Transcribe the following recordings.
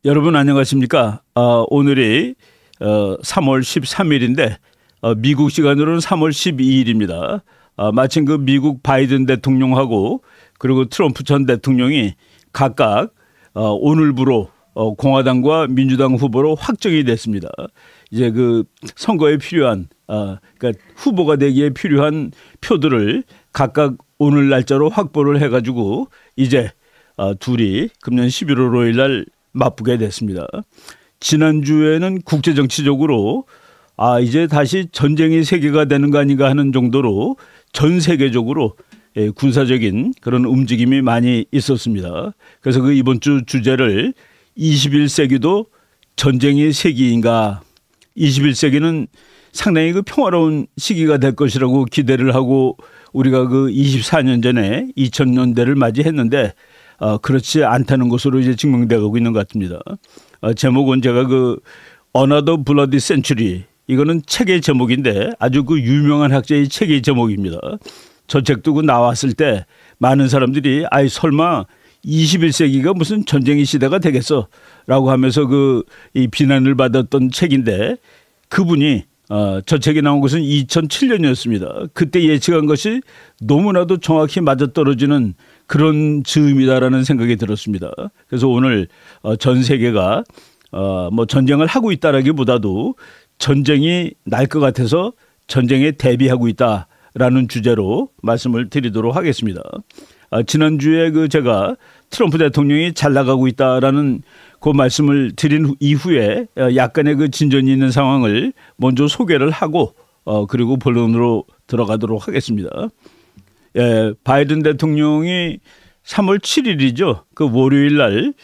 여러분 안녕하십니까? 오늘이 3월 13일인데 미국 시간으로는 3월 12일입니다. 마침 그 미국 바이든 대통령하고 그리고 트럼프 전 대통령이 각각 오늘부로 공화당과 민주당 후보로 확정이 됐습니다. 이제 그 선거에 필요한 그러니까 후보가 되기에 필요한 표들을 각각 오늘 날짜로 확보를 해가지고 이제 둘이 금년 11월 5일 날 맞붙게 됐습니다. 지난주에는 국제정치적으로 이제 다시 전쟁의 세계가 되는 거 아닌가 하는 정도로 전 세계적으로 군사적인 그런 움직임이 많이 있었습니다. 그래서 그 이번 주 주제를 21세기도 전쟁의 세기인가, 21세기는 상당히 그 평화로운 시기가 될 것이라고 기대를 하고 우리가 그 24년 전에 2000년대를 맞이했는데 그렇지 않다는 것으로 이제 증명되고 있는 것 같습니다. 제목은 제가 그 Another Bloody Century, 이거는 책의 제목인데 아주 그 유명한 학자의 책의 제목입니다. 저 책도 그 나왔을 때 많은 사람들이 설마 21세기가 무슨 전쟁의 시대가 되겠어라고 하면서 이 비난을 받았던 책인데, 그분이 저 책이 나온 것은 2007년이었습니다. 그때 예측한 것이 너무나도 정확히 맞아떨어지는 그런 즈음이다라는 생각이 들었습니다. 그래서 오늘 전 세계가 뭐 전쟁을 하고 있다라기보다도 전쟁이 날 것 같아서 전쟁에 대비하고 있다라는 주제로 말씀을 드리도록 하겠습니다. 지난주에 제가 트럼프 대통령이 잘 나가고 있다라는 그 말씀을 드린 이후에 약간의 그 진전이 있는 상황을 먼저 소개를 하고 그리고 본론으로 들어가도록 하겠습니다. 바이든 대통령이 3월 7일이죠. 그 월요일 날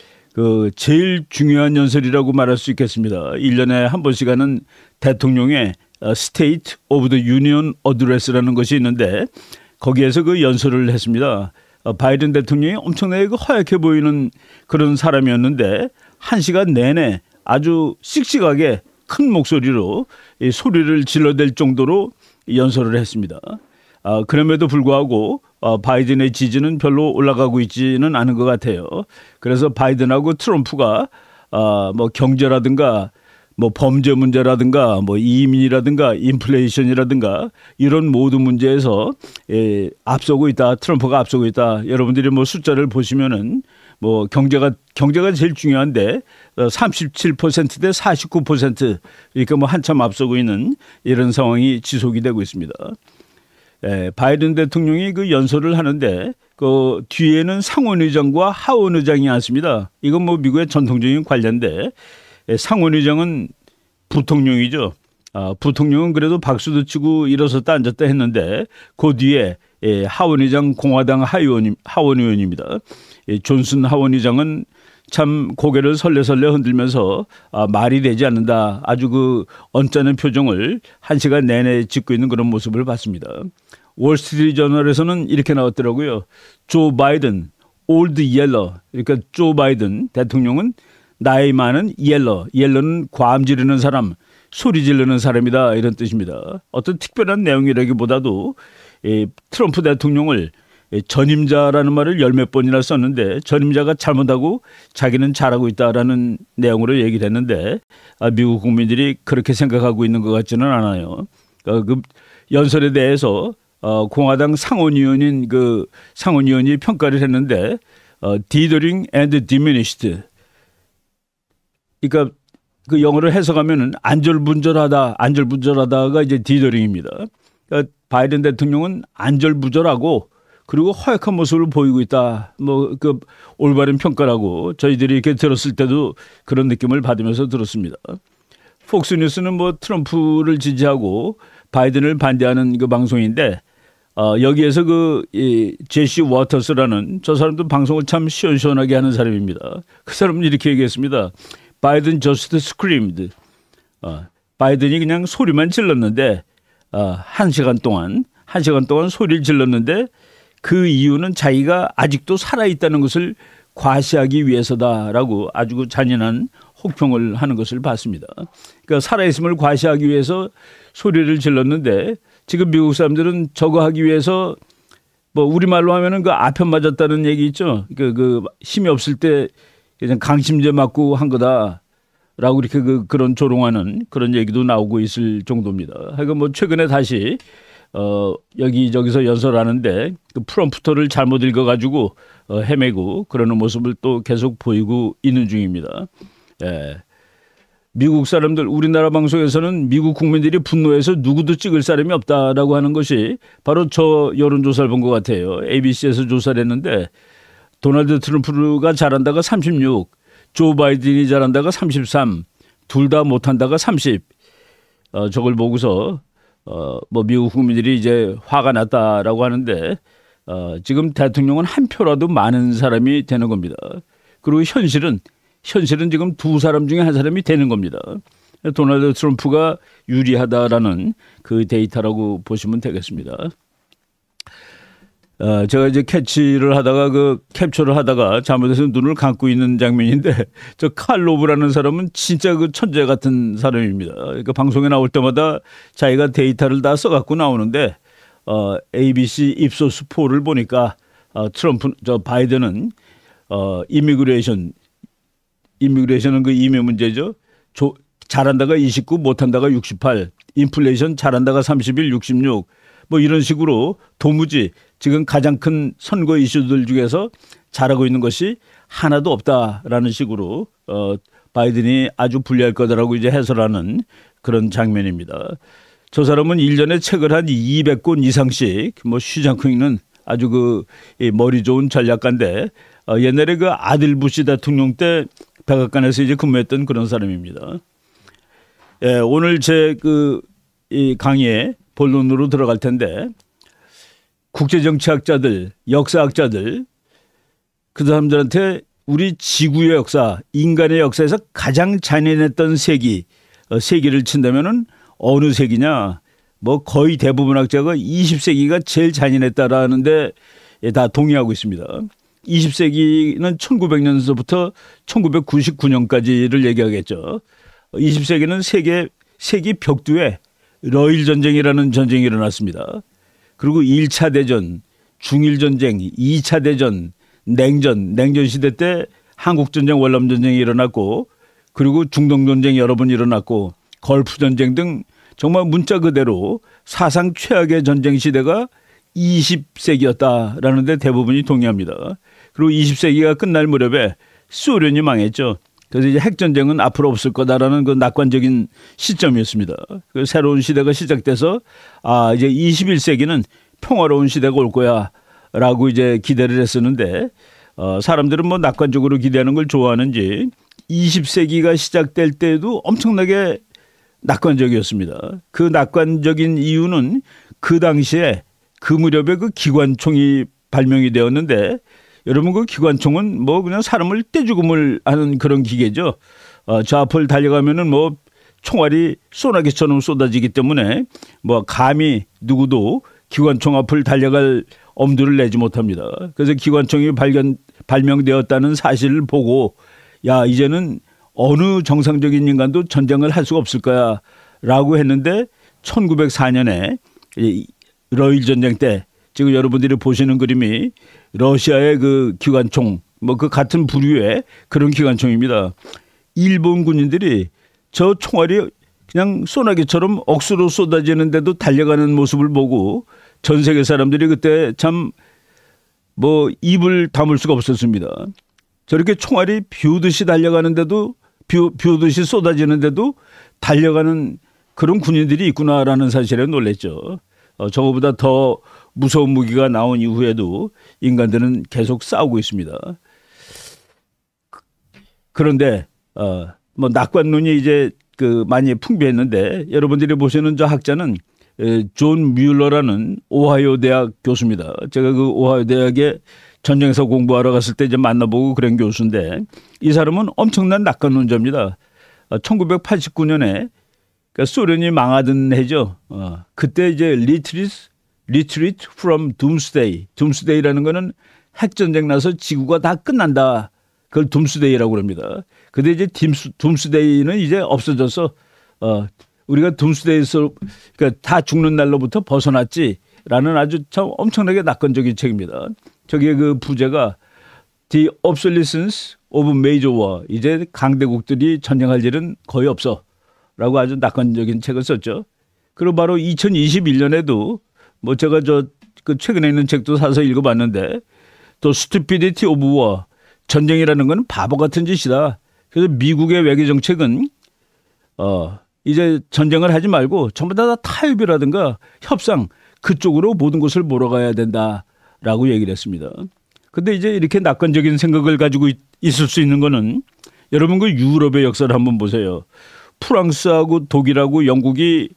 제일 중요한 연설이라고 말할 수 있겠습니다. 1년에 한 번씩 하는 대통령의 State of the Union Address라는 것이 있는데 거기에서 그 연설을 했습니다. 바이든 대통령이 엄청나게 허약해 보이는 그런 사람이었는데 1시간 내내 아주 씩씩하게 큰 목소리로 소리를 질러댈 정도로 연설을 했습니다. 그럼에도 불구하고 바이든의 지지는 별로 올라가고 있지는 않은 것 같아요. 그래서 바이든하고 트럼프가 뭐 경제라든가 뭐 범죄 문제라든가 뭐 이민이라든가 인플레이션이라든가 이런 모든 문제에서 앞서고 있다. 트럼프가 앞서고 있다. 여러분들이 뭐 숫자를 보시면은 뭐 경제가 제일 중요한데 37%대 49% 이렇게 뭐 한참 앞서고 있는 이런 상황이 지속이 되고 있습니다. 바이든 대통령이 그 연설을 하는데 그 뒤에는 상원의장과 하원의장이 앉습니다. 이건 뭐 미국의 전통적인 관례인데 상원의장은 부통령이죠. 부통령은 그래도 박수도 치고 일어섰다 앉았다 했는데 그 뒤에 하원의장 공화당 하원의원입니다. 존슨 하원의장은 참 고개를 설레설레 흔들면서 말이 되지 않는다. 아주 그 언짢은 표정을 1시간 내내 짓고 있는 그런 모습을 봤습니다. 월스트리트 저널에서는 이렇게 나왔더라고요. 조 바이든, 올드 옐러. 그러니까 조 바이든 대통령은 나이 많은 옐러는 과음 지르는 사람, 소리 지르는 사람이다, 이런 뜻입니다. 어떤 특별한 내용이라기보다도 트럼프 대통령을 전임자라는 말을 열몇 번이나 썼는데 전임자가 잘못하고 자기는 잘하고 있다라는 내용으로 얘기를 했는데 미국 국민들이 그렇게 생각하고 있는 것 같지는 않아요. 그 연설에 대해서 공화당 상원의원인 그 상원의원이 평가를 했는데 dithering and diminished. 그러니까 그 영어로 해석하면은 안절부절하다가 이제 디더링입니다. 그러니까 바이든 대통령은 안절부절하고 그리고 허약한 모습을 보이고 있다. 뭐 그 올바른 평가라고 저희들이 이렇게 들었을 때도 그런 느낌을 받으면서 들었습니다. 폭스뉴스는 뭐 트럼프를 지지하고 바이든을 반대하는 그 방송인데 여기에서 제시 워터스라는 저 사람도 방송을 참 시원시원하게 하는 사람입니다. 그 사람은 이렇게 얘기했습니다. 바이든 just screamed. 바이든이 그냥 소리만 질렀는데 1시간 동안 소리를 질렀는데 그 이유는 자기가 아직도 살아있다는 것을 과시하기 위해서다라고 아주 잔인한 혹평을 하는 것을 봤습니다. 그러니까 살아있음을 과시하기 위해서 소리를 질렀는데 지금 미국 사람들은 저거 하기 위해서 뭐 우리말로 하면은 그 아편 맞았다는 얘기 있죠. 그 힘이 없을 때 그냥 강심제 맞고 한 거다라고 이렇게 그런 조롱하는 그런 얘기도 나오고 있을 정도입니다. 하여간 뭐 최근에 다시 여기저기서 연설하는데 그 프롬프터를 잘못 읽어가지고 헤매고 그러는 모습을 또 계속 보이고 있는 중입니다. 예. 미국 사람들, 우리나라 방송에서는 미국 국민들이 분노해서 누구도 찍을 사람이 없다라고 하는 것이 바로 저 여론조사를 본 것 같아요. ABC에서 조사를 했는데 도널드 트럼프가 잘한다가 36, 조 바이든이 잘한다가 33, 둘 다 못한다가 30. 저걸 보고서 뭐 미국 국민들이 이제 화가 났다라고 하는데 지금 대통령은 한 표라도 많은 사람이 되는 겁니다. 그리고 현실은 지금 두 사람 중에 한 사람이 되는 겁니다. 도널드 트럼프가 유리하다라는 그 데이터라고 보시면 되겠습니다. 제가 이제 캡처를 하다가 잘못해서 눈을 감고 있는 장면인데 저 칼 로브라는 사람은 진짜 그 천재 같은 사람입니다. 그러니까 방송에 나올 때마다 자기가 데이터를 다 써갖고 나오는데 ABC 입소스 폴을 보니까 바이든은 이미그레이션은 그 이미 문제죠. 잘한다가 29, 못한다가 68, 인플레이션 잘한다가 31, 66. 뭐 이런 식으로 도무지 지금 가장 큰 선거 이슈들 중에서 잘하고 있는 것이 하나도 없다라는 식으로 바이든이 아주 불리할 거다라고 이제 해설하는 그런 장면입니다. 저 사람은 1년에 책을 한 200권 이상씩 뭐 쉬지 않고 읽는 아주 머리 좋은 전략가인데 옛날에 그 아들 부시 대통령 때 백악관에서 이제 근무했던 그런 사람입니다. 예, 오늘 제 이 강의에 본론으로 들어갈 텐데 국제정치학자들, 역사학자들 그 사람들한테 우리 지구의 역사, 인간의 역사에서 가장 잔인했던 세기를 친다면은 어느 세기냐? 뭐 거의 대부분 학자가 20세기가 제일 잔인했다라는데 다 동의하고 있습니다. 20세기는 1900년서부터 1999년까지를 얘기하겠죠. 20세기는 세계 벽두에 러일 전쟁이라는 전쟁이 일어났습니다. 그리고 1차 대전, 중일 전쟁, 2차 대전, 냉전 시대 때 한국 전쟁, 월남 전쟁이 일어났고 그리고 중동 전쟁이 여러 번 일어났고 걸프 전쟁 등 정말 문자 그대로 사상 최악의 전쟁 시대가 20세기였다라는 데 대부분이 동의합니다. 그리고 20세기가 끝날 무렵에 소련이 망했죠. 그래서 이제 핵전쟁은 앞으로 없을 거다라는 그 낙관적인 시점이었습니다. 그 새로운 시대가 시작돼서 이제 21세기는 평화로운 시대가 올 거야라고 이제 기대를 했었는데 사람들은 뭐 낙관적으로 기대하는 걸 좋아하는지 20세기가 시작될 때에도 엄청나게 낙관적이었습니다. 그 낙관적인 이유는 그 당시에 그 무렵에 그 기관총이 발명이 되었는데 여러분 그 기관총은 뭐 그냥 사람을 떼죽음을 하는 그런 기계죠. 저 앞을 달려가면은 뭐 총알이 소나기처럼 쏟아지기 때문에 뭐 감히 누구도 기관총 앞을 달려갈 엄두를 내지 못합니다. 그래서 기관총이 발명되었다는 사실을 보고 야 이제는 어느 정상적인 인간도 전쟁을 할 수가 없을 거야 라고 했는데 1904년에 러일 전쟁 때 지금 여러분들이 보시는 그림이 러시아의 그 기관총 뭐 그 같은 부류의 그런 기관총입니다. 일본 군인들이 저 총알이 그냥 소나기처럼 억수로 쏟아지는데도 달려가는 모습을 보고 전 세계 사람들이 그때 참 뭐 입을 다물 수가 없었습니다. 저렇게 총알이 비오듯이 달려가는데도 비오듯이 쏟아지는데도 달려가는 그런 군인들이 있구나라는 사실에 놀랐죠. 저거보다 더 무서운 무기가 나온 이후에도 인간들은 계속 싸우고 있습니다. 그런데 뭐 낙관론이 이제 많이 풍부했는데 여러분들이 보시는 저 학자는 존 뮬러라는 오하이오 대학 교수입니다. 제가 그 오하이오 대학에 전쟁에서 공부하러 갔을 때 이제 만나보고 그런 교수인데 이 사람은 엄청난 낙관론자입니다. 1989년에 그러니까 소련이 망하던 해죠. 그때 이제 Retreat from Doomsday라는 거는 핵전쟁 나서 지구가 다 끝난다. 그걸 둠스데이라고 그럽니다. 근데 이제 둠스데이는 이제 없어져서 우리가 둠스데이에서 그러니까 다 죽는 날로부터 벗어났지라는 아주 참 엄청나게 낙관적인 책입니다. 저기에 그 부제가 The Obsolescence 오브 메이저 워, 이제 강대국들이 전쟁할 일은 거의 없어라고 아주 낙관적인 책을 썼죠. 그리고 바로 2021년에도 뭐 제가 그 최근에 있는 책도 사서 읽어봤는데 또 스튜피디티 오브 워, 전쟁이라는 건 바보 같은 짓이다. 그래서 미국의 외교 정책은 이제 전쟁을 하지 말고 전부 다 타협이라든가 협상 그쪽으로 모든 것을 몰아가야 된다라고 얘기를 했습니다. 근데 이제 이렇게 낙관적인 생각을 가지고 있을 수 있는 거는 여러분 그 유럽의 역사를 한번 보세요. 프랑스하고 독일하고 영국이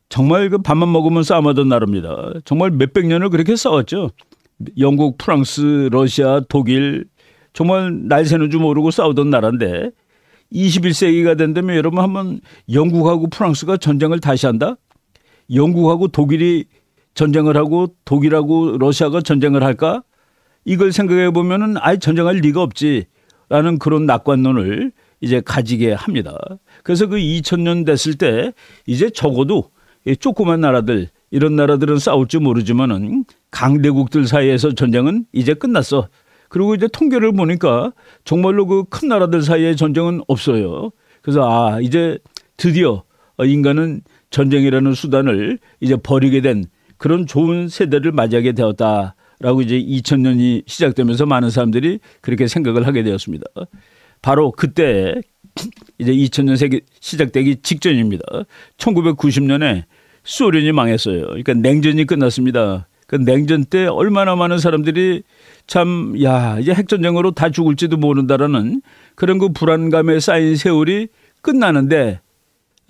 정말 그 밥만 먹으면 싸움하던 나라입니다. 정말 몇백 년을 그렇게 싸웠죠. 영국, 프랑스, 러시아, 독일 정말 날 새는 줄 모르고 싸우던 나라인데 21세기가 된다면 여러분 한번 영국하고 프랑스가 전쟁을 다시 한다? 영국하고 독일이 전쟁을 하고 독일하고 러시아가 전쟁을 할까? 이걸 생각해 보면은 아예 전쟁할 리가 없지라는 그런 낙관론을 이제 가지게 합니다. 그래서 그 2000년 됐을 때 이제 적어도 이 조그만 나라들 이런 나라들은 싸울지 모르지만은 강대국들 사이에서 전쟁은 이제 끝났어. 그리고 이제 통계를 보니까 정말로 그 큰 나라들 사이의 전쟁은 없어요. 그래서 이제 드디어 인간은 전쟁이라는 수단을 이제 버리게 된 그런 좋은 세대를 맞이하게 되었다라고 이제 2000년이 시작되면서 많은 사람들이 그렇게 생각을 하게 되었습니다. 바로 그때 이제 2000년 세기 시작되기 직전입니다. 1990년에 소련이 망했어요. 그러니까 냉전이 끝났습니다. 그 냉전 때 얼마나 많은 사람들이 참, 이제 핵전쟁으로 다 죽을지도 모른다라는 그런 그 불안감에 쌓인 세월이 끝나는데,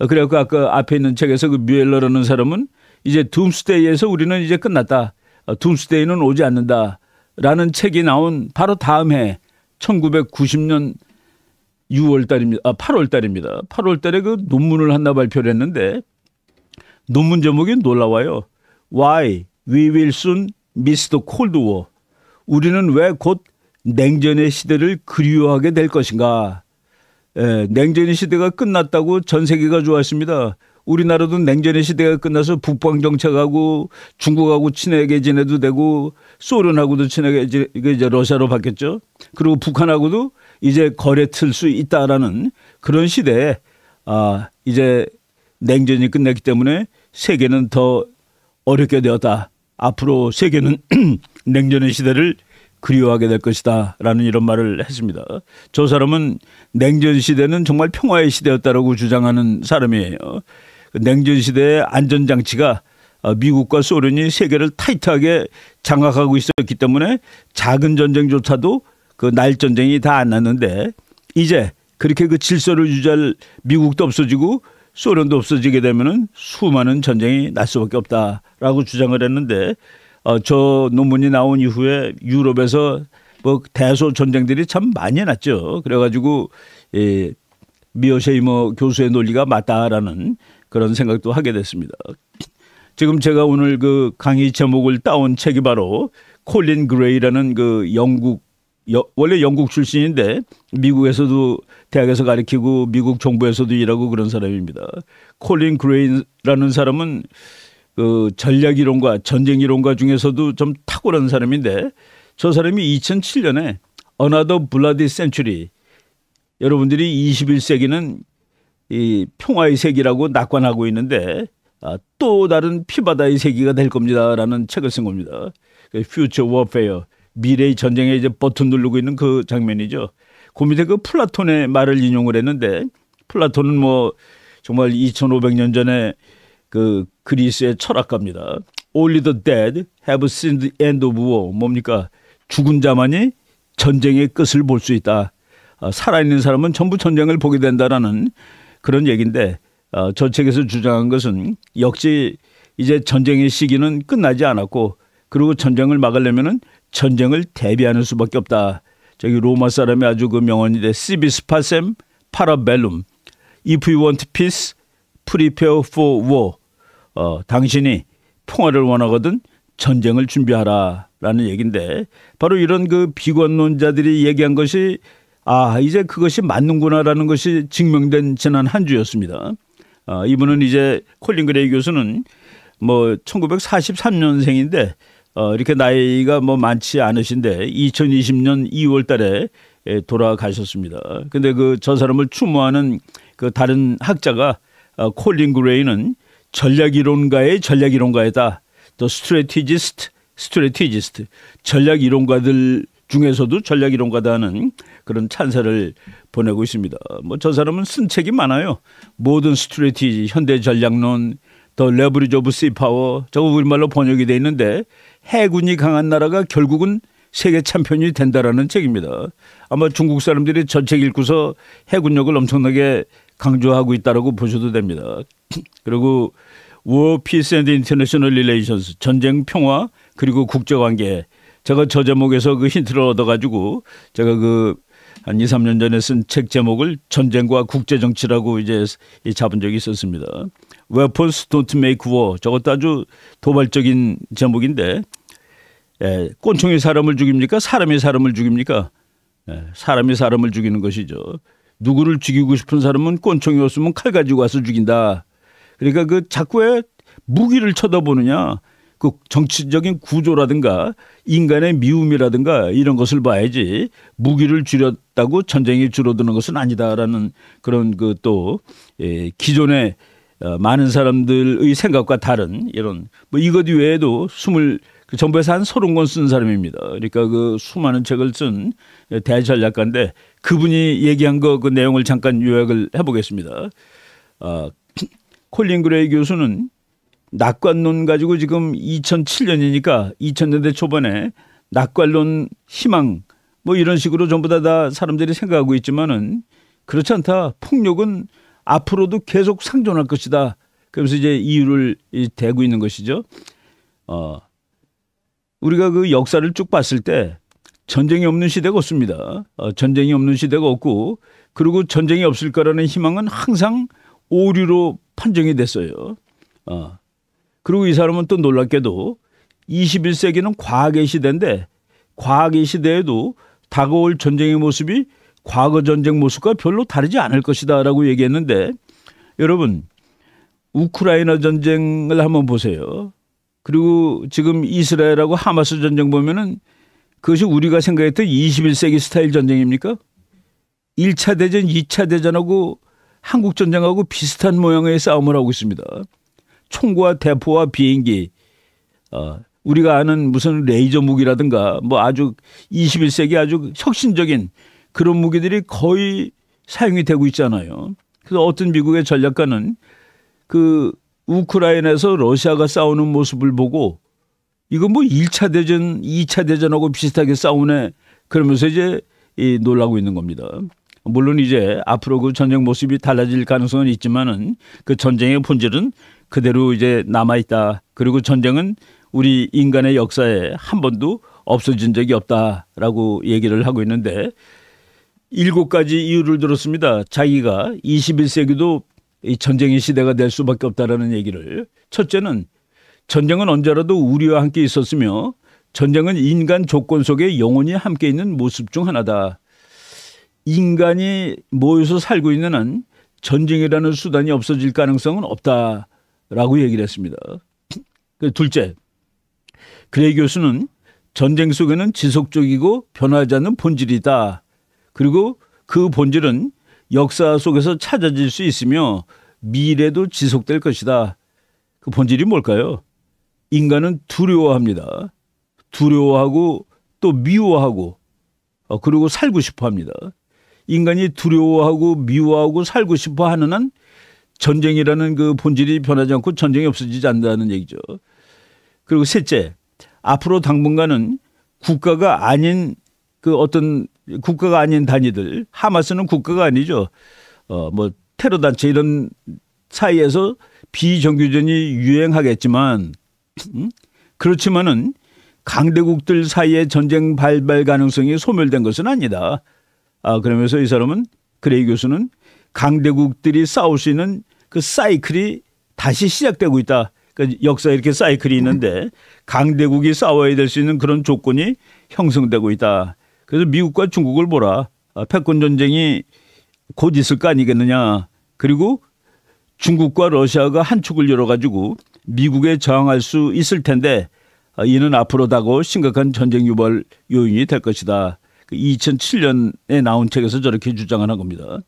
그래갖고 아까 앞에 있는 책에서 그 뮤엘러라는 사람은 이제 둠스데이에서 우리는 이제 끝났다. 둠스데이는 오지 않는다라는 책이 나온 바로 다음 해 1990년 6월 달입니다. 8월 달입니다. 8월 달에 그 논문을 하나 발표를 했는데 논문 제목이 놀라워요. Why we will soon miss the Cold War. 우리는 왜 곧 냉전의 시대를 그리워하게 될 것인가. 냉전의 시대가 끝났다고 전 세계가 좋아했습니다. 우리나라도 냉전의 시대가 끝나서 북방 정책하고 중국하고 친하게 지내도 되고 소련하고도 친하게 이제 러시아로 바뀌었죠. 그리고 북한하고도 이제 거래 틀 수 있다라는 그런 시대에 이제 냉전이 끝났기 때문에 세계는 더 어렵게 되었다. 앞으로 세계는 냉전의 시대를 그리워하게 될 것이다 라는 이런 말을 했습니다. 저 사람은 냉전 시대는 정말 평화의 시대였다라고 주장하는 사람이에요. 냉전 시대의 안전장치가 미국과 소련이 세계를 타이트하게 장악하고 있었기 때문에 작은 전쟁조차도 그 날 전쟁이 다 안 났는데 이제 그렇게 그 질서를 유지할 미국도 없어지고 소련도 없어지게 되면은 수많은 전쟁이 날 수밖에 없다라고 주장을 했는데 저 논문이 나온 이후에 유럽에서 뭐 대소 전쟁들이 참 많이 났죠. 그래가지고 미어쉐이머 교수의 논리가 맞다라는 그런 생각도 하게 됐습니다. 지금 제가 오늘 그 강의 제목을 따온 책이 바로 콜린 그레이라는 그 원래 영국 출신인데 미국에서도 대학에서 가르치고 미국 정부에서도 일하고 그런 사람입니다. 콜린 그레이라는 사람은 그 전략 이론과 전쟁 이론가 중에서도 좀 탁월한 사람인데 저 사람이 2007년에 Another Bloody Century, 여러분들이 21세기는 이 평화의 세기라고 낙관하고 있는데 또 다른 피바다의 세기가 될 겁니다라는 책을 쓴 겁니다. Future Warfare, 미래의 전쟁에 이제 버튼 누르고 있는 그 장면이죠. 그 밑에 그 플라톤의 말을 인용을 했는데 플라톤은 뭐 정말 2500년 전에 그 그리스의 철학가입니다. Only the dead have seen the end of war. 뭡니까? 죽은 자만이 전쟁의 끝을 볼 수 있다. 살아있는 사람은 전부 전쟁을 보게 된다라는 그런 얘기인데 저 책에서 주장한 것은 역시 이제 전쟁의 시기는 끝나지 않았고 그리고 전쟁을 막으려면은 전쟁을 대비하는 수밖에 없다. 저기 로마 사람이 아주 그 명언인데 Civis pacem para bellum. If you want peace, prepare for war. 당신이 평화를 원하거든 전쟁을 준비하라라는 얘기인데 바로 이런 그 비관론자들이 얘기한 것이 이제 그것이 맞는구나라는 것이 증명된 지난 한 주였습니다. 이분은 이제 콜린 그레이 교수는 뭐 1943년생인데 이렇게 나이가 뭐 많지 않으신데 2020년 2월 달에 돌아가셨습니다. 근데 저 사람을 추모하는 그 다른 학자가 콜린 그레이는 전략이론가의 전략이론가이다. 또 스트래티지스트 전략이론가들 중에서도 전략이론가다는 그런 찬사를 보내고 있습니다. 뭐 저 사람은 쓴 책이 많아요. 모든 스트래티지, 현대 전략론, 더 레버리지 오브 씨 파워, 저거 우리말로 번역이 돼 있는데 해군이 강한 나라가 결국은 세계 챔피언이 된다라는 책입니다. 아마 중국 사람들이 전 책 읽고서 해군력을 엄청나게 강조하고 있다라고 보셔도 됩니다. 그리고 War, Peace and International Relations, 전쟁, 평화, 그리고 국제관계. 제가 저 제목에서 그 힌트를 얻어가지고 제가 한 2, 3년 전에 쓴 책 제목을 전쟁과 국제정치라고 이제 잡은 적이 있었습니다. Weapons don't make war. 저것도 아주 도발적인 제목인데, 꼰총이 사람을 죽입니까? 사람이 사람을 죽입니까? 사람이 사람을 죽이는 것이죠. 누구를 죽이고 싶은 사람은 꼰총이 없으면 칼 가지고 와서 죽인다. 그러니까 자꾸 왜 무기를 쳐다보느냐. 그 정치적인 구조라든가 인간의 미움이라든가 이런 것을 봐야지 무기를 줄였다고 전쟁이 줄어드는 것은 아니다라는 그런 또 기존의 많은 사람들의 생각과 다른 이런 뭐 이것 외에도 정부에서 한 30권 쓴 사람입니다. 그러니까 수많은 책을 쓴 대전략가인데 그분이 얘기한 그 내용을 잠깐 요약을 해보겠습니다. 콜린 그레이 교수는 낙관론 가지고 지금 2007년이니까 2000년대 초반에 낙관론 희망 뭐 이런 식으로 전부 다 사람들이 생각하고 있지만은 그렇지 않다. 폭력은 앞으로도 계속 상존할 것이다. 그러면서 이제 이유를 대고 있는 것이죠. 우리가 역사를 쭉 봤을 때 전쟁이 없는 시대가 없습니다. 전쟁이 없는 시대가 없고 그리고 전쟁이 없을 거라는 희망은 항상 오류로 판정이 됐어요. 그리고 이 사람은 또 놀랍게도 21세기는 과학의 시대인데 과학의 시대에도 다가올 전쟁의 모습이 과거 전쟁 모습과 별로 다르지 않을 것이다 라고 얘기했는데 여러분 우크라이나 전쟁을 한번 보세요. 그리고 지금 이스라엘하고 하마스 전쟁 보면은 그것이 우리가 생각했던 21세기 스타일 전쟁입니까? 1차 대전, 2차 대전하고 한국 전쟁하고 비슷한 모양의 싸움을 하고 있습니다. 총과 대포와 비행기, 우리가 아는 무슨 레이저 무기라든가 뭐 아주 21세기 아주 혁신적인 그런 무기들이 거의 사용이 되고 있잖아요. 그래서 어떤 미국의 전략가는 우크라이나에서 러시아가 싸우는 모습을 보고 이거 뭐 1차 대전, 2차 대전하고 비슷하게 싸우네 그러면서 이제 놀라고 있는 겁니다. 물론 이제 앞으로 그 전쟁 모습이 달라질 가능성은 있지만은 그 전쟁의 본질은 그대로 이제 남아있다. 그리고 전쟁은 우리 인간의 역사에 한 번도 없어진 적이 없다라고 얘기를 하고 있는데 7가지 이유를 들었습니다. 자기가 21세기도 이 전쟁의 시대가 될 수밖에 없다라는 얘기를. 첫째는 전쟁은 언제라도 우리와 함께 있었으며 전쟁은 인간 조건 속에 영원히 함께 있는 모습 중 하나다. 인간이 모여서 살고 있는 한 전쟁이라는 수단이 없어질 가능성은 없다라고 얘기를 했습니다. 둘째, 그레이 교수는 전쟁 속에는 지속적이고 변하지 않는 본질이 있다. 그리고 그 본질은 역사 속에서 찾아질 수 있으며 미래도 지속될 것이다. 그 본질이 뭘까요? 인간은 두려워합니다. 두려워하고 또 미워하고 그리고 살고 싶어 합니다. 인간이 두려워하고 미워하고 살고 싶어 하는 한 전쟁이라는 그 본질이 변하지 않고 전쟁이 없어지지 않는다는 얘기죠. 그리고 셋째, 앞으로 당분간은 국가가 아닌 국가가 아닌 단위들, 하마스는 국가가 아니죠. 뭐 테러 단체 이런 사이에서 비정규전이 유행하겠지만, 그렇지만은 강대국들 사이의 전쟁 발발 가능성이 소멸된 것은 아니다. 그러면서 이 사람은 그레이 교수는 강대국들이 싸울 수 있는 그 사이클이 다시 시작되고 있다. 그러니까 역사에 이렇게 사이클이 있는데 강대국이 싸워야 될 수 있는 그런 조건이 형성되고 있다. 그래서 미국과 중국을 보라. 패권 전쟁이 곧 있을 거 아니겠느냐. 그리고 중국과 러시아가 한 축을 열어가지고 미국에 저항할 수 있을 텐데 이는 앞으로 다가올 심각한 전쟁 유발 요인이 될 것이다. 2007년에 나온 책에서 저렇게 주장을 한 겁니다.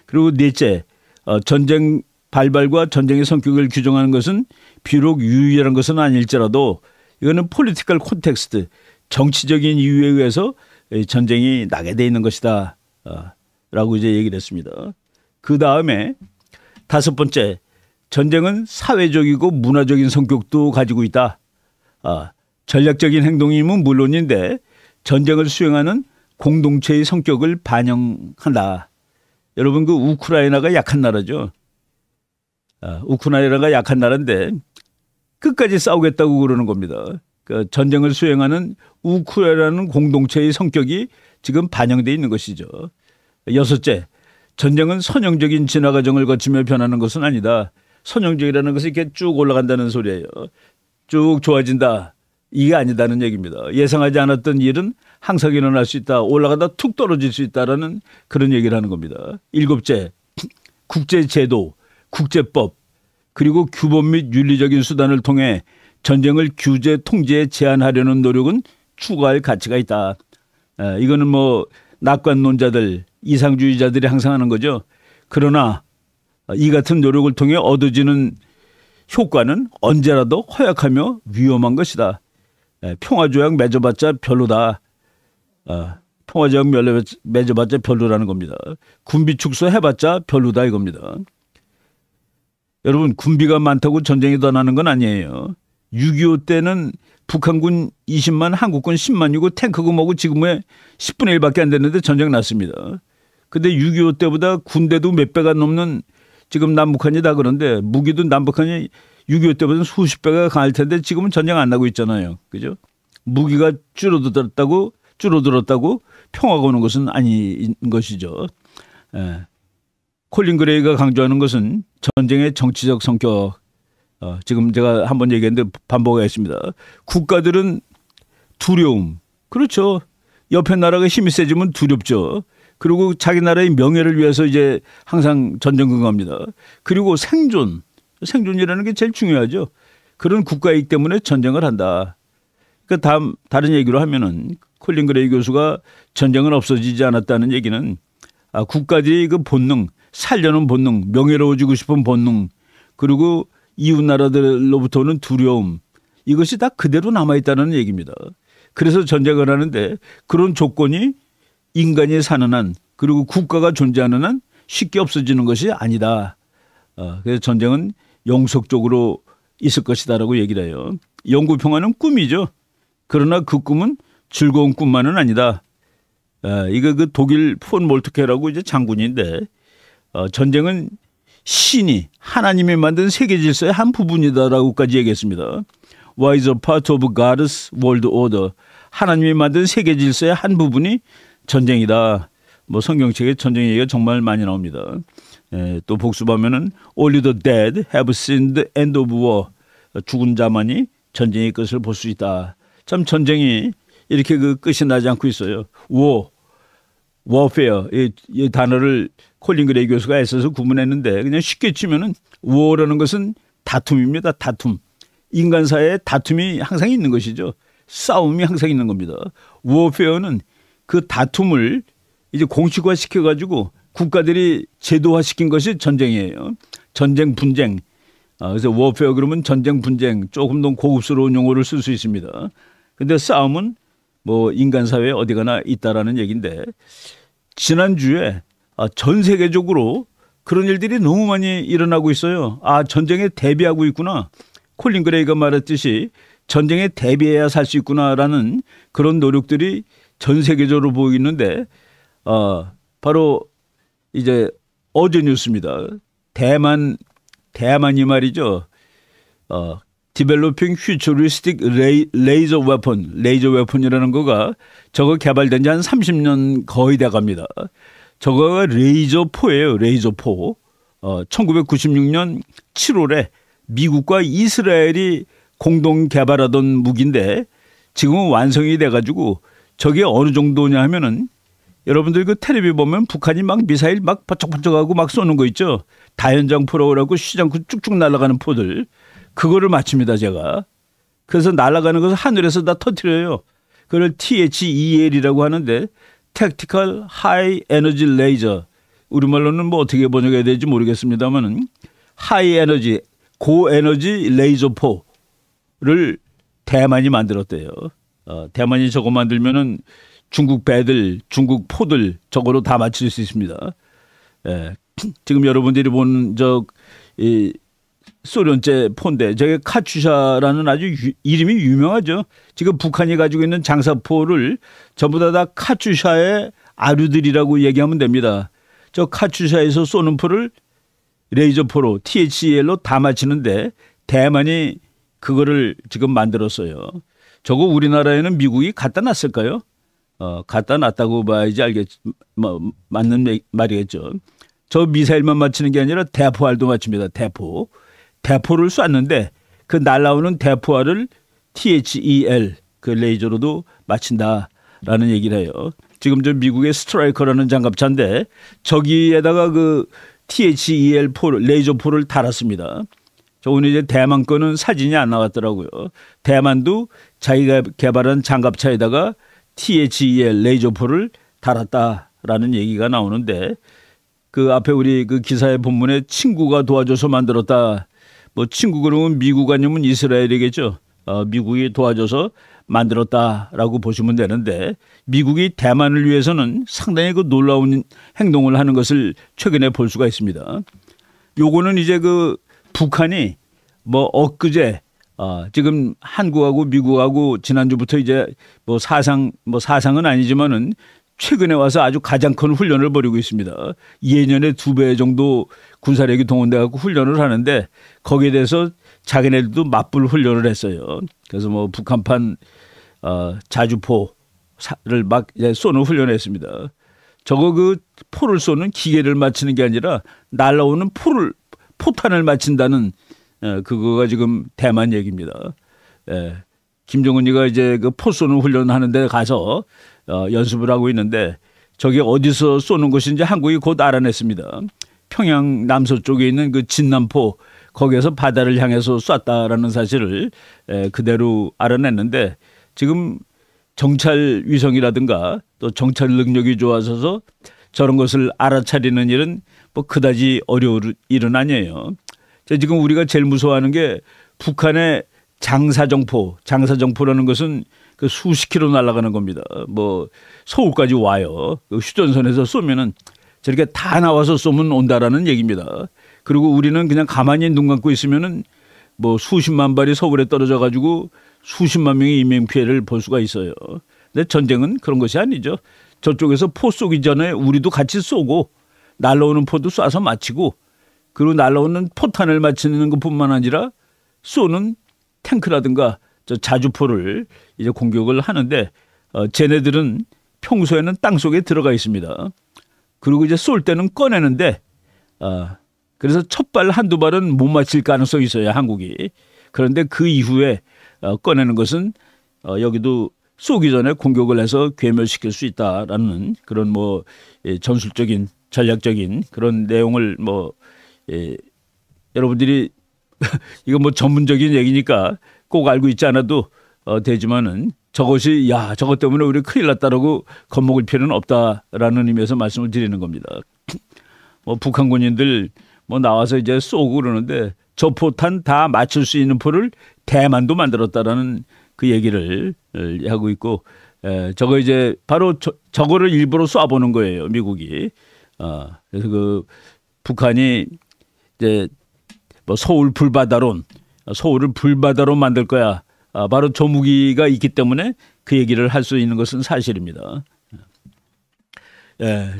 그리고 넷째, 전쟁 발발과 전쟁의 성격을 규정하는 것은 비록 유일한 것은 아닐지라도 이거는 폴리티컬 콘텍스트, 정치적인 이유에 의해서 전쟁이 나게 돼 있는 것이다 라고 이제 얘기를 했습니다. 그 다음에 다섯 번째, 전쟁은 사회적이고 문화적인 성격도 가지고 있다. 전략적인 행동임은 물론인데 전쟁을 수행하는 공동체의 성격을 반영한다. 여러분, 그 우크라이나가 약한 나라죠. 우크라이나가 약한 나라인데 끝까지 싸우겠다고 그러는 겁니다. 그 전쟁을 수행하는 우크라이나는 공동체의 성격이 지금 반영되어 있는 것이죠. 여섯째, 전쟁은 선형적인 진화 과정을 거치며 변하는 것은 아니다. 선형적이라는 것이 이렇게 쭉 올라간다는 소리예요. 쭉 좋아진다. 이게 아니다는 얘기입니다. 예상하지 않았던 일은 항상 일어날 수 있다. 올라가다 툭 떨어질 수 있다라는 그런 얘기를 하는 겁니다. 일곱째, 국제제도, 국제법, 그리고 규범 및 윤리적인 수단을 통해 전쟁을 규제, 통제에 제한하려는 노력은 추구할 가치가 있다. 이거는 뭐 낙관론자들, 이상주의자들이 항상 하는 거죠. 그러나 이 같은 노력을 통해 얻어지는 효과는 언제라도 허약하며 위험한 것이다. 평화조약 맺어봤자 별로다. 평화조약 맺어봤자 별로라는 겁니다. 군비 축소 해봤자 별로다 이겁니다. 여러분, 군비가 많다고 전쟁이 더 나는 건 아니에요. 6.25 때는 북한군 20만, 한국군 10만이고 탱크고 뭐고 지금의 10분의 1밖에 안 됐는데 전쟁 났습니다. 근데 6.25 때보다 군대도 몇 배가 넘는 지금 남북한이 다 그런데 무기도 남북한이 6.25 때보다 수십 배가 강할 텐데 지금은 전쟁 안 나고 있잖아요. 그죠? 무기가 줄어들었다고 평화가 오는 것은 아닌 것이죠. 콜린 그레이가 강조하는 것은 전쟁의 정치적 성격. 지금 제가 한번 얘기했는데 반복하겠습니다. 국가들은 두려움. 그렇죠. 옆에 나라가 힘이 세지면 두렵죠. 그리고 자기 나라의 명예를 위해서 이제 항상 전쟁 근거합니다. 그리고 생존이라는 게 제일 중요하죠. 그런 국가이기 때문에 전쟁을 한다. 그러니까 다른 얘기로 하면은 콜린 그레이 교수가 전쟁은 없어지지 않았다는 얘기는 국가들이 그 본능, 살려는 본능, 명예로워지고 싶은 본능, 그리고 이웃 나라들로부터는 두려움, 이것이 다 그대로 남아있다는 얘기입니다. 그래서 전쟁을 하는데 그런 조건이 인간이 사는 한, 그리고 국가가 존재하는 한 쉽게 없어지는 것이 아니다. 그래서 전쟁은 영속적으로 있을 것이다라고 얘기를 해요. 영구 평화는 꿈이죠. 그러나 그 꿈은 즐거운 꿈만은 아니다. 이거 그 독일 폰 몰트케라고 이제 장군인데 전쟁은 신이 하나님이 만든 세계 질서의 한 부분이다라고까지 얘기했습니다. War is a part of God's world order. 하나님이 만든 세계 질서의 한 부분이 전쟁이다. 뭐 성경책에 전쟁 얘기가 정말 많이 나옵니다. 또 복습하면은 Only the dead have seen the end of war. 죽은 자만이 전쟁의 끝을 볼 수 있다. 참 전쟁이 이렇게 그 끝이 나지 않고 있어요. warfare 이 단어를 콜린 그레이 교수가 애써서 구분했는데 그냥 쉽게 치면은 war라는 것은 다툼입니다. 다툼. 인간 사회에 다툼이 항상 있는 것이죠. 싸움이 항상 있는 겁니다. warfare는 그 다툼을 이제 공식화 시켜가지고 국가들이 제도화시킨 것이 전쟁이에요. 전쟁, 분쟁. 그래서 warfare 그러면 전쟁, 분쟁, 조금 더 고급스러운 용어를 쓸 수 있습니다. 근데 싸움은 뭐 인간 사회에 어디 가나 있다라는 얘기인데 지난주에 전 세계적으로 그런 일들이 너무 많이 일어나고 있어요. 전쟁에 대비하고 있구나. 콜린 그레이가 말했듯이 전쟁에 대비해야 살 수 있구나라는 그런 노력들이 전 세계적으로 보이는데 바로 이제 어제 뉴스입니다. 대만이 말이죠. Developing Futuristic Laser Weapon, 레이저 웨폰이라는 거가 저거 개발된 지 한 30년 거의 돼 갑니다. 저거가 레이저포예요. 레이저포. 1996년 7월에 미국과 이스라엘이 공동 개발하던 무기인데 지금은 완성이 돼가지고 저게 어느 정도냐 하면은 여러분들 그 텔레비 보면 북한이 막 미사일 막 번쩍번쩍하고 막 쏘는 거 있죠. 다연장 포라고 쉬지 않고 쭉쭉 날아가는 포들. 그거를 맞춥니다, 제가. 그래서 날아가는 것을 하늘에서 다 터뜨려요. 그걸 THEL이라고 하는데 Tactical High Energy Laser. 우리말로는 뭐 어떻게 번역해야 될지 모르겠습니다만은 하이 에너지, 고에너지 레이저포를 대만이 만들었대요. 대만이 저거 만들면은 중국 배들, 중국 포들 저거로 다 맞출 수 있습니다. 예. 지금 여러분들이 보는 이 소련제 포인데 저게 카츄샤라는 아주 이름이 유명하죠. 지금 북한이 가지고 있는 장사포를 전부 다 카츄샤의 아류들이라고 얘기하면 됩니다. 저 카츄샤에서 쏘는 포를 레이저포로 THEL로 다 맞히는데 대만이 그거를 지금 만들었어요. 저거 우리나라에는 미국이 갖다 놨을까요? 갖다 놨다고 봐야지 맞는 말이겠죠. 저 미사일만 맞히는 게 아니라 대포알도 맞춥니다. 대포를 쐈는데 그 날아오는 대포알을 THEL 그 레이저로도 맞춘다라는 얘기를 해요. 지금 저 미국의 스트라이커라는 장갑차인데 저기에다가 그 THEL 레이저포를 달았습니다. 저거는 이제 대만 거는 사진이 안 나왔더라고요. 대만도 자기가 개발한 장갑차에다가 THEL 레이저포를 달았다라는 얘기가 나오는데 그 앞에 우리 그 기사의 본문에 친구가 도와줘서 만들었다. 뭐 친구 그러면 미국 아니면 이스라엘이겠죠. 미국이 도와줘서 만들었다라고 보시면 되는데 미국이 대만을 위해서는 상당히 그 놀라운 행동을 하는 것을 최근에 볼 수가 있습니다. 요거는 이제 그 북한이 뭐 엊그제 지금 한국하고 미국하고 지난주부터 이제 사상은 아니지만은 최근에 와서 아주 가장 큰 훈련을 벌이고 있습니다. 예년의 2배 정도 군사력이 동원돼 갖고 훈련을 하는데 거기에 대해서 자기네들도 맞불 훈련을 했어요. 그래서 뭐 북한판 자주포를 막 쏘는 훈련을 했습니다. 저거 그 포를 쏘는 기계를 맞추는 게 아니라 날아오는 포탄을 맞춘다는 그거가 지금 대만 얘기입니다. 김정은이가 이제 그 포 쏘는 훈련하는데 가서 연습을 하고 있는데 저게 어디서 쏘는 것인지 한국이 곧 알아냈습니다. 평양 남서쪽에 있는 그 진남포 거기에서 바다를 향해서 쐈다라는 사실을 그대로 알아냈는데 지금 정찰 위성이라든가 또 정찰 능력이 좋아져서 저런 것을 알아차리는 일은 뭐 그다지 어려운 일은 아니에요. 지금 우리가 제일 무서워하는 게 북한의 장사정포라는 것은 그 수십 킬로 날아가는 겁니다. 뭐 서울까지 와요. 그 휴전선에서 쏘면은 저렇게 다 나와서 쏘면 온다라는 얘기입니다. 그리고 우리는 그냥 가만히 눈 감고 있으면은 뭐 수십만 발이 서울에 떨어져 가지고 수십만 명의 인명 피해를 볼 수가 있어요. 근데 전쟁은 그런 것이 아니죠. 저쪽에서 포 쏘기 전에 우리도 같이 쏘고 날아오는 포도 쏴서 맞히고 그리고 날아오는 포탄을 맞히는 것뿐만 아니라 쏘는 탱크라든가 저 자주포를 이제 공격을 하는데 쟤네들은 평소에는 땅 속에 들어가 있습니다. 그리고 이제 쏠 때는 꺼내는데 그래서 첫 발 한두 발은 못 맞힐 가능성이 있어요, 한국이. 그런데 그 이후에 꺼내는 것은 여기도 쏘기 전에 공격을 해서 괴멸시킬 수 있다라는 그런 뭐 전술적인 전략적인 그런 내용을 여러분들이 이거 뭐 전문적인 얘기니까 꼭 알고 있지 않아도 되지만은 저것이 저것 때문에 우리 큰일 났다라고 겁먹을 필요는 없다라는 의미에서 말씀을 드리는 겁니다. 뭐 북한 군인들 나와서 이제 쏘고 그러는데 저 포탄 다 맞출 수 있는 포를 대만도 만들었다라는 그 얘기를 하고 있고 저거 이제 바로 저거를 일부러 쏴보는 거예요, 미국이. 그래서 그 북한이 이제 서울을 불바다로 만들 거야. 바로 저 무기가 있기 때문에 그 얘기를 할 수 있는 것은 사실입니다.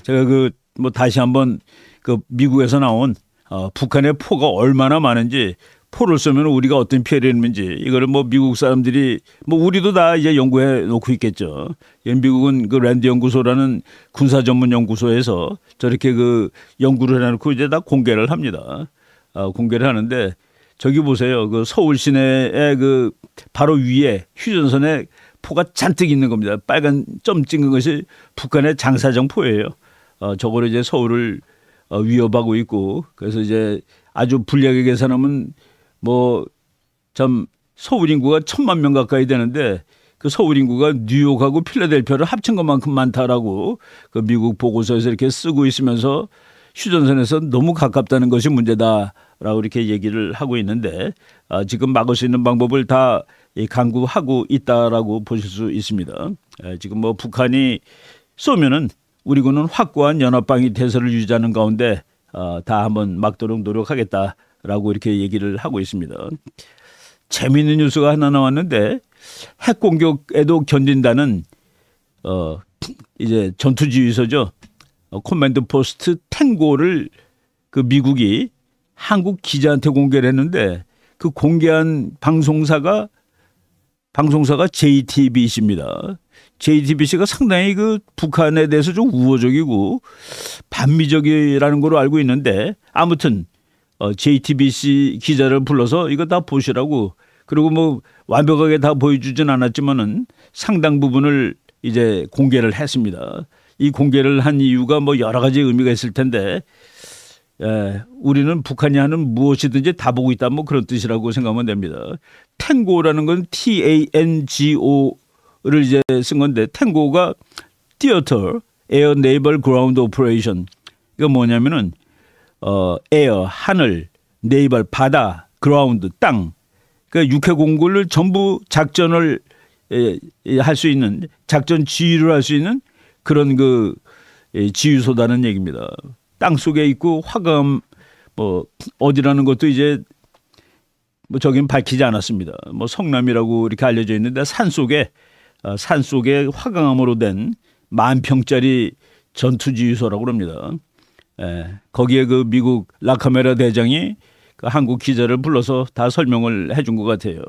제가 다시 한번 그 미국에서 나온 북한의 포가 얼마나 많은지 포를 쏘면 우리가 어떤 피해를 입는지 이거를 미국 사람들이 우리도 다 이제 연구해 놓고 있겠죠. 미국은 그 랜드 연구소라는 군사 전문 연구소에서 저렇게 그 연구를 해놓고 이제 다 공개를 합니다. 공개를 하는데 저기 보세요. 그 서울 시내의 그 바로 위에 휴전선에 포가 잔뜩 있는 겁니다. 빨간 점 찍은 것이 북한의 장사정 포예요. 저거를 이제 서울을 위협하고 있고 그래서 이제 아주 불리하게 계산하면 참 서울 인구가 1,000만 명 가까이 되는데 그 서울 인구가 뉴욕하고 필라델피아를 합친 것만큼 많다라고 그 미국 보고서에서 이렇게 쓰고 있으면서 휴전선에서 너무 가깝다는 것이 문제다라고 이렇게 얘기를 하고 있는데 지금 막을 수 있는 방법을 다 강구하고 있다라고 보실 수 있습니다. 지금 뭐 북한이 쏘면은 우리 군은 확고한 연합방위 태세를 유지하는 가운데 다 한번 막도록 노력하겠다라고 이렇게 얘기를 하고 있습니다. 재미있는 뉴스가 하나 나왔는데 핵 공격에도 견딘다는 이제 전투지휘소죠. 코맨드 포스트 탱고를 그 미국이 한국 기자한테 공개를 했는데 그 공개한 방송사가 JTBC입니다. JTBC가 상당히 그 북한에 대해서 좀 우호적이고 반미적이라는 걸로 알고 있는데 아무튼 JTBC 기자를 불러서 이거 다 보시라고 그리고 뭐 완벽하게 다 보여주진 않았지만은 상당 부분을 이제 공개를 했습니다. 이 공개를 한 이유가 뭐 여러 가지 의미가 있을 텐데 우리는 북한이 하는 무엇이든지 다 보고 있다 뭐 그런 뜻이라고 생각하면 됩니다. 탱고라는 건 TANGO를 이제 쓴 건데 탱고가 Theater Air Naval Ground Operation 이거 뭐냐면은 에어 하늘 네이벌 바다 그라운드 땅 그러니까 육해 공군을 전부 작전을 할 수 있는 작전 지휘를 할 수 있는 그런 그 지휘소다는 얘기입니다. 땅 속에 있고 화감 뭐 어디라는 것도 이제 뭐 저긴 밝히지 않았습니다. 뭐 성남이라고 이렇게 알려져 있는데 산 속에 화강암으로 된 10,000평짜리 전투지휘소라고 합니다. 거기에 그 미국 라카메라 대장이 그 한국 기자를 불러서 다 설명을 해준 것 같아요.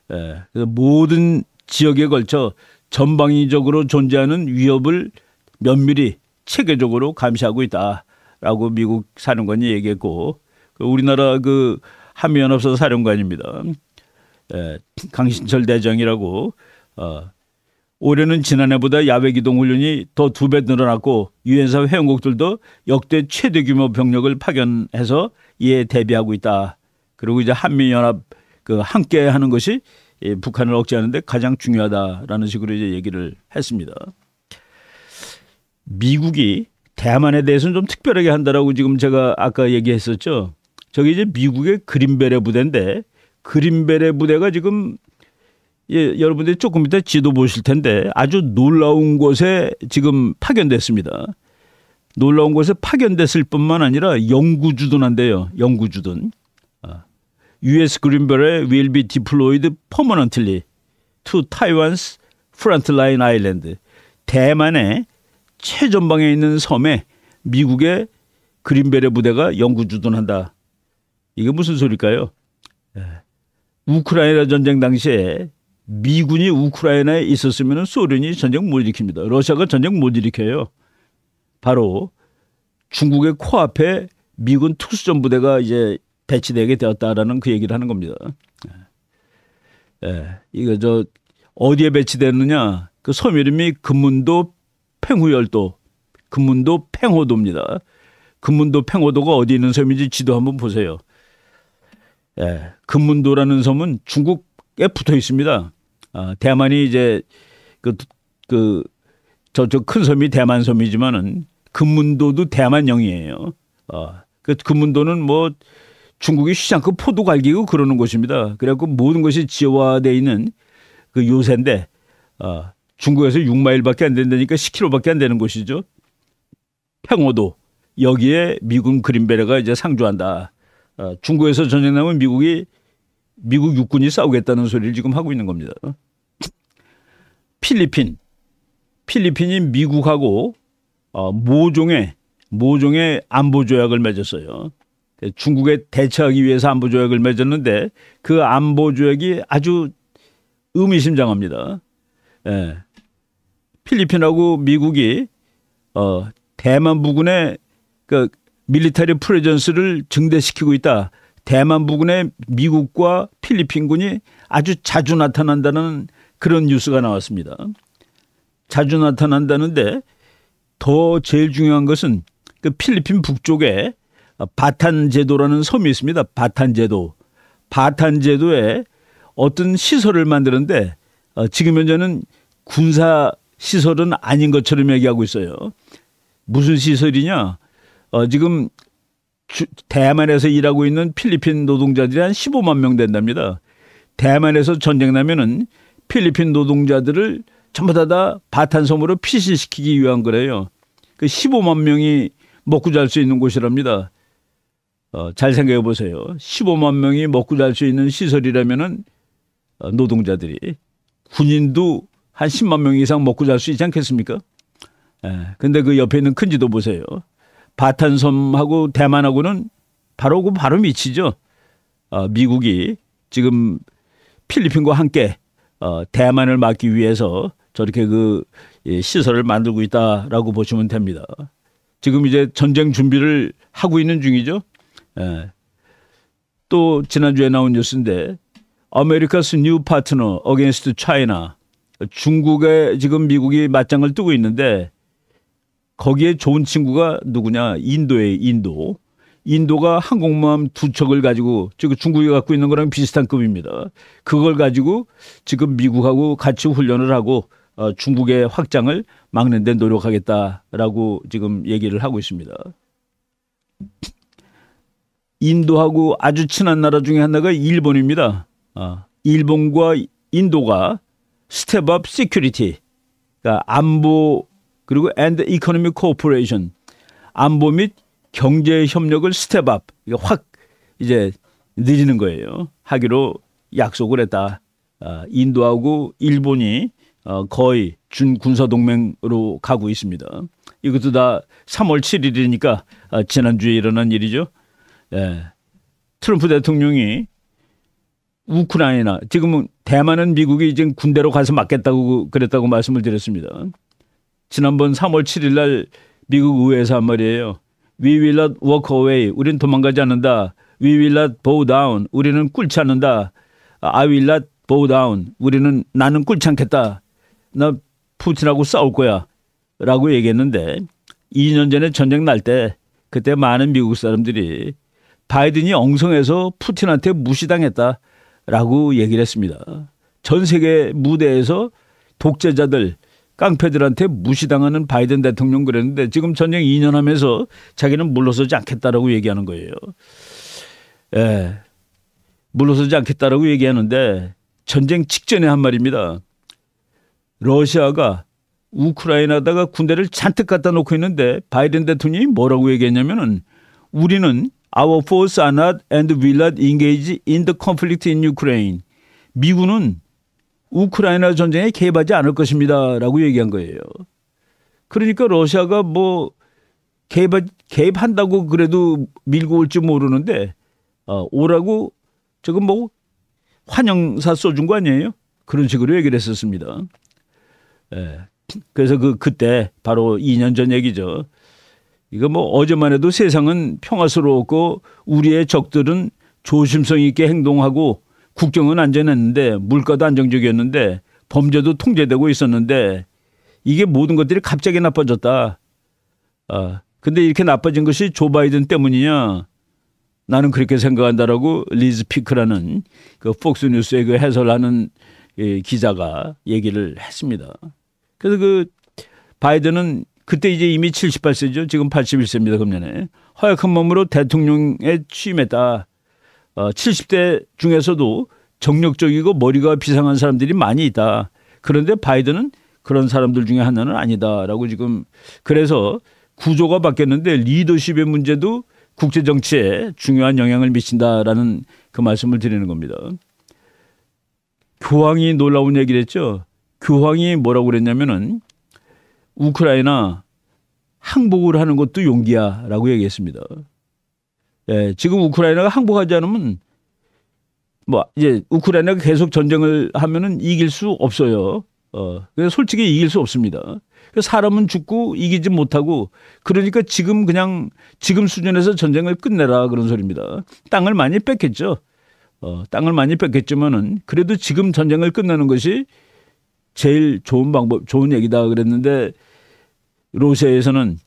그래서 모든 지역에 걸쳐 전방위적으로 존재하는 위협을 면밀히 체계적으로 감시하고 있다라고 미국 사령관이 얘기했고 우리나라 그 한미연합사 사령관입니다. 강신철 대장이라고 올해는 지난해보다 야외 기동 훈련이 더 2배 늘어났고 유엔사 회원국들도 역대 최대 규모 병력을 파견해서 이에 대비하고 있다. 그리고 이제 한미연합 그 함께 하는 것이 북한을 억제하는 데 가장 중요하다라는 식으로 이제 얘기를 했습니다. 미국이 대만에 대해서는 좀 특별하게 한다라고 지금 제가 아까 얘기했었죠. 저기 이제 미국의 그린베레 부대인데 그린베레 부대가 지금 여러분들이 조금 이따 지도 보실 텐데 아주 놀라운 곳에 지금 파견됐습니다. 놀라운 곳에 파견됐을 뿐만 아니라 영구주둔한대요. 영구주둔. U.S. Green Beret will be deployed permanently to Taiwan's frontline island. 대만의 최전방에 있는 섬에 미국의 그린베레 부대가 영구주둔한다. 이게 무슨 소리일까요? 우크라이나 전쟁 당시에 미군이 우크라이나에 있었으면 소련이 전쟁 못 일으킵니다. 러시아가 전쟁 못 일으켜요. 바로 중국의 코앞에 미군 특수전 부대가 이제 배치되게 되었다라는 그 얘기를 하는 겁니다. 이거 저 어디에 배치됐느냐? 그 섬 이름이 금문도 팽후열도, 금문도 팽호도입니다. 금문도 팽호도가 어디 있는 섬인지 지도 한번 보세요. 금문도라는 섬은 중국에 붙어 있습니다. 대만이 이제 저쪽 큰 섬이 대만 섬이지만은 금문도도 대만령이에요. 그 금문도는 뭐 중국이 시장급 포도 갈기고 그러는 곳입니다. 그래갖고 모든 것이 지역화되어 있는 그 요새인데 중국에서 6마일밖에 안 된다니까 10km밖에 안 되는 곳이죠. 팽호도 여기에 미군 그린베레가 이제 상주한다. 중국에서 전쟁 나면 미국 육군이 싸우겠다는 소리를 지금 하고 있는 겁니다. 필리핀이 미국하고 모종의 안보 조약을 맺었어요. 중국에 대처하기 위해서 안보 조약을 맺었는데 그 안보 조약이 아주 의미심장합니다. 필리핀하고 미국이 대만 부근에 그 밀리터리 프레전스를 증대시키고 있다. 대만 부근에 미국과 필리핀군이 아주 자주 나타난다는 그런 뉴스가 나왔습니다. 자주 나타난다는데 더 제일 중요한 것은 그 필리핀 북쪽에 바탄제도라는 섬이 있습니다. 바탄제도에 어떤 시설을 만드는데 지금 현재는 군사 시설은 아닌 것처럼 얘기하고 있어요. 무슨 시설이냐? 지금 대만에서 일하고 있는 필리핀 노동자들이 한 15만 명 된답니다. 대만에서 전쟁 나면은 필리핀 노동자들을 전부 다 바탄섬으로 피신시키기 위한 거래요. 그 15만 명이 먹고 잘 수 있는 곳이랍니다. 잘 생각해 보세요. 15만 명이 먹고 잘 수 있는 시설이라면은 노동자들이 군인도 한 10만 명 이상 먹고 잘 수 있지 않겠습니까? 근데 그 옆에 있는 큰 지도 보세요. 바탄섬하고 대만하고는 바로 밑이죠. 미국이 지금 필리핀과 함께 대만을 막기 위해서 저렇게 그 시설을 만들고 있다라고 보시면 됩니다. 지금 이제 전쟁 준비를 하고 있는 중이죠. 또 지난주에 나온 뉴스인데 America's new partner against China. 중국에 지금 미국이 맞짱을 뜨고 있는데 거기에 좋은 친구가 누구냐? 인도예요. 인도가 항공모함 2척을 가지고 지금 중국이 갖고 있는 거랑 비슷한 급입니다. 그걸 가지고 지금 미국하고 같이 훈련을 하고 중국의 확장을 막는 데 노력하겠다라고 지금 얘기를 하고 있습니다. 인도하고 아주 친한 나라 중에 하나가 일본입니다. 일본과 인도가 스텝업 시큐리티, 그러니까 안보 그리고 and economic cooperation, 안보 및 경제 협력을 스텝업, 확 이제 늘리는 거예요. 하기로 약속을 했다. 인도하고 일본이 거의 준군사 동맹으로 가고 있습니다. 이것도 다 3월 7일이니까 지난주에 일어난 일이죠. 트럼프 대통령이 우크라이나, 지금은 대만은 미국이 이제 군대로 가서 막겠다고 그랬다고 말씀을 드렸습니다. 지난번 3월 7일 날 미국 의회에서 한 말이에요. We will not walk away. 우리는 도망가지 않는다. We will not bow down. 우리는 꿇지 않는다. I will not bow down. 나는 꿇지 않겠다. 나 푸틴하고 싸울 거야. 라고 얘기했는데 2년 전에 전쟁 날 때 그때 많은 미국 사람들이 바이든이 엉성해서 푸틴한테 무시당했다. 라고 얘기를 했습니다. 전 세계 무대에서 독재자들, 깡패들한테 무시당하는 바이든 대통령 그랬는데 지금 전쟁 2년 하면서 자기는 물러서지 않겠다라고 얘기하는 거예요. 물러서지 않겠다라고 얘기하는데 전쟁 직전에 한 말입니다. 러시아가 우크라이나다가 군대를 잔뜩 갖다 놓고 있는데 바이든 대통령이 뭐라고 얘기했냐면은 우리는 Our forces are not and will not engage in the conflict in Ukraine. 미군은 우크라이나 전쟁에 개입하지 않을 것입니다. 라고 얘기한 거예요. 그러니까 러시아가 뭐 개입한다고 그래도 밀고 올지 모르는데 오라고 저거 뭐 환영사 써준 거 아니에요? 그런 식으로 얘기를 했었습니다. 그래서 그때 바로 2년 전 얘기죠. 이거 뭐 어제만 해도 세상은 평화스러웠고 우리의 적들은 조심성 있게 행동하고 국경은 안전했는데 물가도 안정적이었는데 범죄도 통제되고 있었는데 이게 모든 것들이 갑자기 나빠졌다. 근데 이렇게 나빠진 것이 조 바이든 때문이냐? 나는 그렇게 생각한다라고 리즈 피크라는 그 폭스뉴스의 그 해설하는 기자가 얘기를 했습니다. 그래서 그 바이든은 그때 이제 이미 78세죠. 지금 81세입니다. 금년에. 허약한 몸으로 대통령에 취임했다. 70대 중에서도 정력적이고 머리가 비상한 사람들이 많이 있다. 그런데 바이든은 그런 사람들 중에 하나는 아니다라고 지금 그래서 구조가 바뀌었는데 리더십의 문제도 국제 정치에 중요한 영향을 미친다라는 그 말씀을 드리는 겁니다. 교황이 놀라운 얘기를 했죠. 교황이 뭐라고 그랬냐면은 우크라이나 항복을 하는 것도 용기야라고 얘기했습니다. 지금 우크라이나가 항복하지 않으면 뭐 이제 우크라이나가 계속 전쟁을 하면은 이길 수 없어요. 그래서 솔직히 이길 수 없습니다. 사람은 죽고 이기지 못하고 그러니까 지금 수준에서 전쟁을 끝내라 그런 소리입니다. 땅을 많이 뺏겠죠. 땅을 많이 뺏겠지만은 그래도 지금 전쟁을 끝내는 것이 제일 좋은 방법, 좋은 얘기다 그랬는데 러시아에서는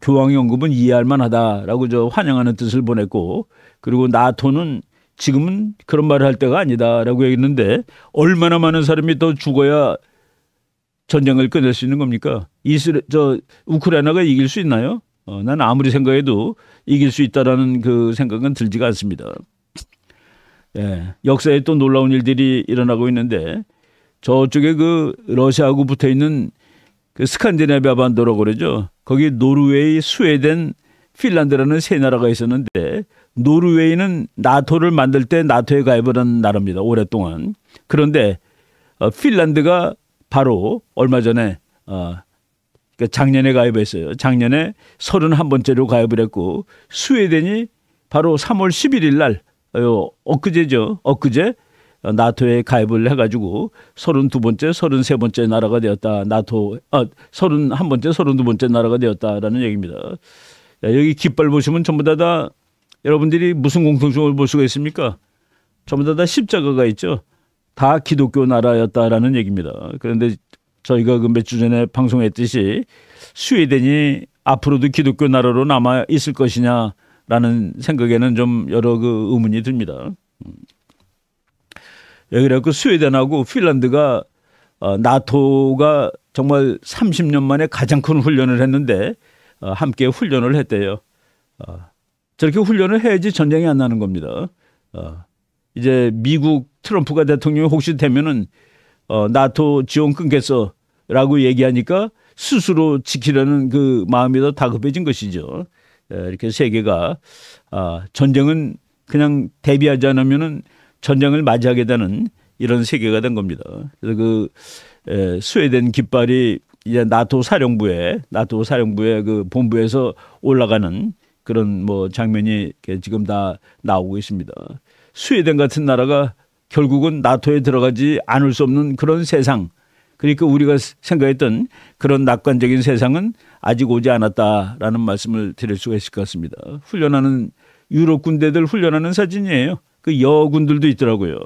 교황의 언급은 이해할 만하다라고 환영하는 뜻을 보냈고 그리고 나토는 지금은 그런 말을 할 때가 아니다라고 얘기했는데 얼마나 많은 사람이 더 죽어야 전쟁을 끝낼 수 있는 겁니까? 우크라이나가 이길 수 있나요? 난 아무리 생각해도 이길 수 있다라는 그 생각은 들지가 않습니다. 예, 역사에 또 놀라운 일들이 일어나고 있는데 저쪽에 그 러시아하고 붙어 있는 그 스칸디나비아 반도라고 그러죠. 거기 노르웨이, 스웨덴, 핀란드라는 세 나라가 있었는데 노르웨이는 나토를 만들 때 나토에 가입을 한 나라입니다. 오랫동안. 그런데 핀란드가 바로 얼마 전에 작년에 가입했어요. 작년에 31번째로 가입을 했고 스웨덴이 바로 3월 11일 날 엊그제죠. 엊그제 나토에 가입을 해가지고 32번째, 33번째 나라가 되었다. 31번째, 32번째 나라가 되었다라는 얘기입니다. 여기 깃발 보시면 전부 다 여러분들이 무슨 공통점을 볼 수가 있습니까? 전부 다 십자가가 있죠. 다 기독교 나라였다라는 얘기입니다. 그런데 저희가 그 몇 주 전에 방송했듯이 스웨덴이 앞으로도 기독교 나라로 남아 있을 것이냐라는 생각에는 좀 여러 그 의문이 듭니다. 그래갖고 스웨덴하고 핀란드가 나토가 정말 30년 만에 가장 큰 훈련을 했는데 함께 훈련을 했대요. 저렇게 훈련을 해야지 전쟁이 안 나는 겁니다. 이제 미국 트럼프가 대통령이 혹시 되면은 나토 지원 끊겠어라고 얘기하니까 스스로 지키려는 그 마음이 더 다급해진 것이죠. 이렇게 세계가 전쟁은 그냥 대비하지 않으면은 전쟁을 맞이하게 되는 이런 세계가 된 겁니다. 그래서 그 스웨덴 깃발이 이제 나토 사령부의 그 본부에서 올라가는 그런 뭐 장면이 지금 다 나오고 있습니다. 스웨덴 같은 나라가 결국은 나토에 들어가지 않을 수 없는 그런 세상. 그러니까 우리가 생각했던 그런 낙관적인 세상은 아직 오지 않았다라는 말씀을 드릴 수가 있을 것 같습니다. 훈련하는 유럽 군대들 훈련하는 사진이에요. 그 여군들도 있더라고요.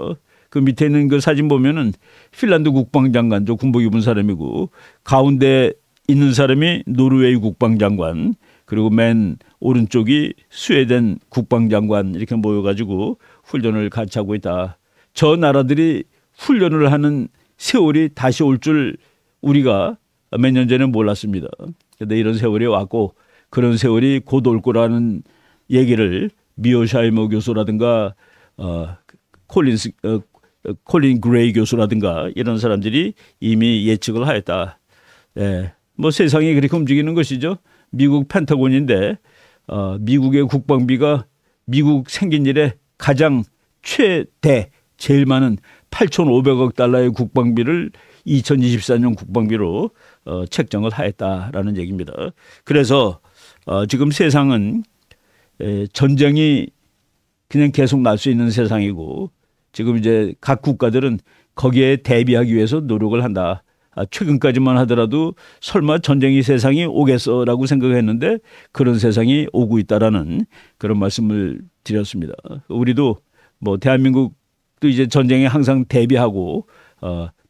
그 밑에 있는 그 사진 보면은 핀란드 국방장관, 저 군복 입은 사람이고 가운데 있는 사람이 노르웨이 국방장관, 그리고 맨 오른쪽이 스웨덴 국방장관 이렇게 모여가지고 훈련을 같이 하고 있다. 저 나라들이 훈련을 하는 세월이 다시 올 줄 우리가 몇 년 전에 몰랐습니다. 그런데 이런 세월이 왔고 그런 세월이 곧 올 거라는 얘기를 미어샤이머 교수라든가 콜린 그레이 교수라든가 이런 사람들이 이미 예측을 하였다. 예, 뭐 세상이 그렇게 움직이는 것이죠. 미국 펜타곤인데 미국의 국방비가 미국 생긴 이래 가장 최대 제일 많은 8,500억 달러의 국방비를 2024년 국방비로 책정을 하였다라는 얘기입니다. 그래서 지금 세상은 전쟁이 그냥 계속 날 수 있는 세상이고 지금 이제 각 국가들은 거기에 대비하기 위해서 노력을 한다. 최근까지만 하더라도 설마 전쟁이 세상이 오겠어라고 생각했는데 그런 세상이 오고 있다라는 그런 말씀을 드렸습니다. 우리도 뭐 대한민국도 이제 전쟁에 항상 대비하고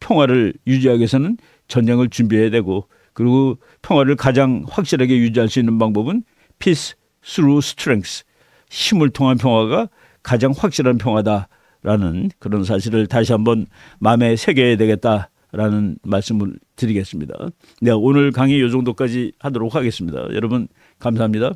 평화를 유지하기 위해서는 전쟁을 준비해야 되고 그리고 평화를 가장 확실하게 유지할 수 있는 방법은 peace through strength, 힘을 통한 평화가 가장 확실한 평화다라는 그런 사실을 다시 한번 마음에 새겨야 되겠다라는 말씀을 드리겠습니다. 네, 오늘 강의 이 정도까지 하도록 하겠습니다. 여러분 감사합니다.